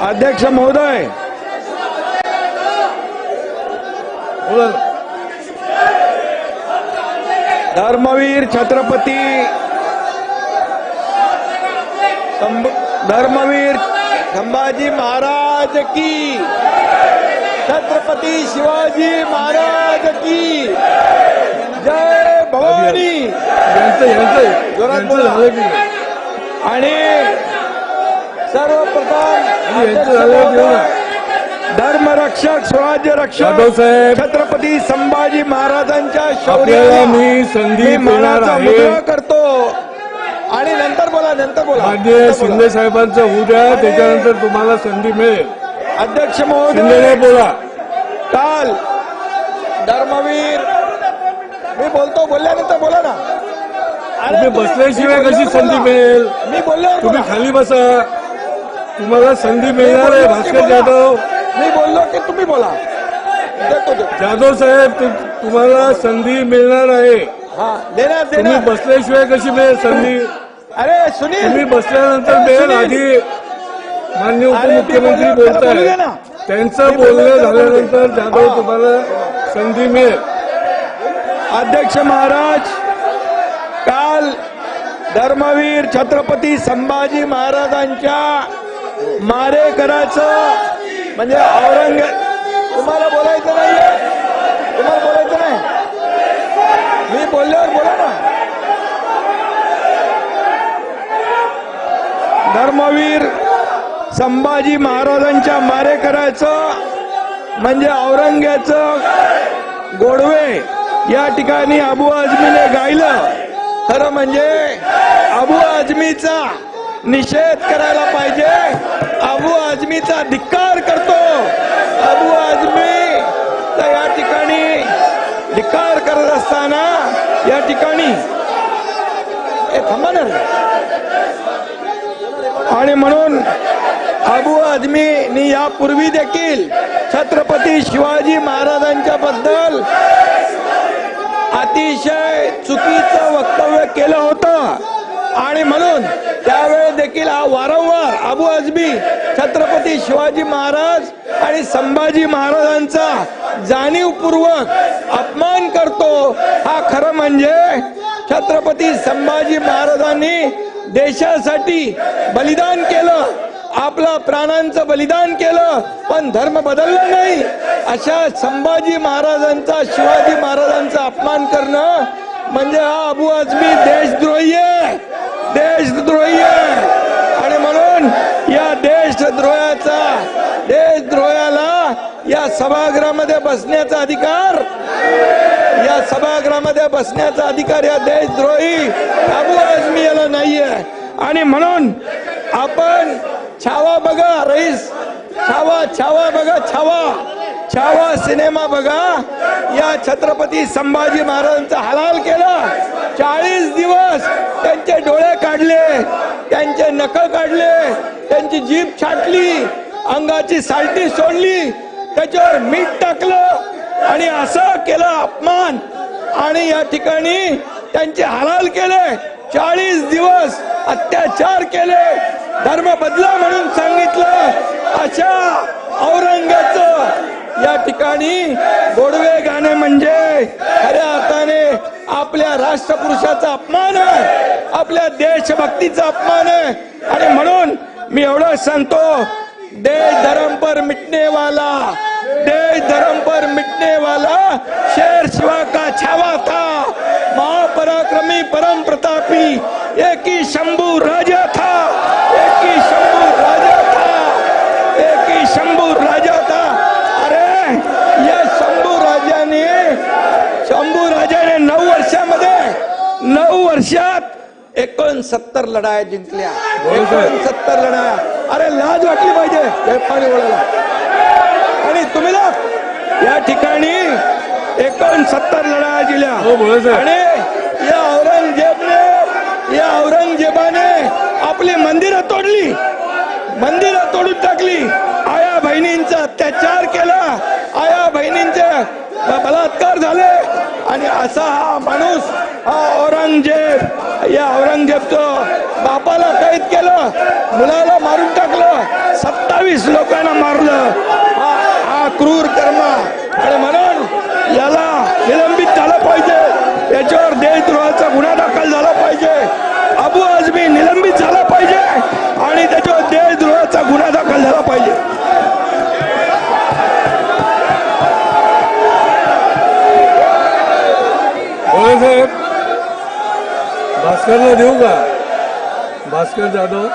अध्यक्ष महोदय, धर्मवीर छत्रपती धर्मवीर संभाजी महाराज की, छत्रपती शिवाजी महाराज की जय भवानी। जोरात बोला। आणि सर्वप्रथम धर्मरक्षक स्वराज्य रक्षक छत्रपती संभाजी महाराजांच्या शौर्याला मी संधी मानाचा मुजरा करतो। आणि नंतर बोला माननीय शिंदे साहेबांचं होऊ द्या, त्याच्यानंतर तुम्हाला संधी मिळेल। अध्यक्ष महोदय बोला। काल धर्मवीर मी बोलतो, बोलल्यानंतर बोला ना। तुम्ही बसल्याशिवाय कशी संधी मिळेल? मी बोलल्यावर तुम्ही बोला। खाली बसा, तुम्हाला संधी मिळणार आहे। भास्कर जाधव, मी बोललो की तुम्ही बोला। जाधव साहेब, तुम्हाला संधी मिळणार आहे। हा, देणार तुम्ही देणार। बसल्याशिवाय कशी मिळेल संधी? अरे सुनील, तुम्ही बसल्यानंतर मिळेल। आधी माननीय उपमुख्यमंत्री बोलताय, त्यांचं बोलणं झाल्यानंतर जाधव तुम्हाला संधी मिळेल। अध्यक्ष महाराज, काल धर्मवीर छत्रपती संभाजी महाराजांच्या मारेकराचं म्हणजे तुम्हाला बोलायचं नाहीये, तुम्हाला बोलायचं नाही, मी बोलल्यावर बोला ना। धर्मवीर संभाजी महाराजांच्या मारेकराचं म्हणजे औरंग्याचं गोडवे या ठिकाणी अबू आझमीने गायलं। खरं म्हणजे अबू आझमीचा निषेध करायला पाहिजे, अबू आझमीचा धिक्कार करतो। अबू आझमी तर या ठिकाणी धिक्कार करत असताना या ठिकाणी थांबा ना, आणि म्हणून अबू आझमीनी यापूर्वी देखील छत्रपती शिवाजी महाराजांच्या बद्दल अतिशय चुकीचं वक्तव्य केलं होतं। आणि म्हणून त्यावेळी देखील हा वारंवार अबू आझमी छत्रपती शिवाजी महाराज आणि संभाजी महाराजांचा जाणीवपूर्वक अपमान करतो। हा खरं म्हणजे छत्रपती संभाजी महाराजांनी देशासाठी बलिदान केलं, आपला प्राणांचं बलिदान केलं, पण धर्म बदलला नाही। अशा संभाजी महाराजांचा, शिवाजी महाराजांचा अपमान करणं म्हणजे हा अबू आझमी देशद्रोही आहे, देशद्रोही आहे। आणि म्हणून या देशद्रोहाला या सभागृहामध्ये बसण्याचा अधिकार, या सभागृहामध्ये बसण्याचा अधिकार या देशद्रोही अबू आझमी याला नाहीये। आणि म्हणून आपण छावा बघा रईस, छावा बघा, छावा सिनेमा बघा। या छत्रपती संभाजी महाराजांचा हलाल केला। 40 दिवस त्यांचे डोळे काढले, त्यांचे नख काढले, त्यांची जीभ छाटली, अंगाची सालटी सोडली, त्याच्यावर मीठ टाकलं आणि असं केलं अपमान। आणि या ठिकाणी त्यांचे हलाल केले, 40 दिवस अत्याचार केले, धर्म बदला म्हणून सांगितलं। अशा औरंग्याचं या ठिकाणी गोडवे गाणे म्हणजे खऱ्या अर्थाने आपल्या राष्ट्रपुरुषाचा अपमान आहे, आपल्या देशभक्तीचा अपमान आहे। आणि म्हणून मी एवढं सांगतो, देश धर्म पर मिटने वाला, देश धर्म पर मिटने वाला शेर शिवा का छावा था, महापराक्रमी परम प्रतापी एक ही शंभू राजा था, एक ही शंभू राजा था, एक ही शंभू राजा था। अरे या शंभू राजाने 9 वर्षात 69 लढाया जिंकल्या, 69 लढाया। अरे लाज वाटली पाहिजे हे पाणी बोलायला। आणि तुम्ही या ठिकाणी 69 लढाया जिंकल्या। आणि या औरंगजेबाने आपली मंदिरं तोडली, मंदिरं तोडून टाकली, आया बहिणींचा अत्याचार केला, आया बहिणींचे बलात्कार झाले। आणि असा हा माणूस हा औरंगजेब या औरंगजेबचं बापाला कैद केलं, मुलाला मारून टाकलं, 27 लोकांना मारलं. हा क्रूर कर्म आणि म्हणून याला निलंबित झालं पाहिजे. याच्यावर देशद्रोहाचा गुन्हा दाखल झाला पाहिजे. अबू आझमी निलंबित झाला पाहिजे आणि त्याच्यावर देशद्रोहाचा गुन्हा दाखल झाला पाहिजे. साहेब भास्करला देऊ का? भास्कर जाधव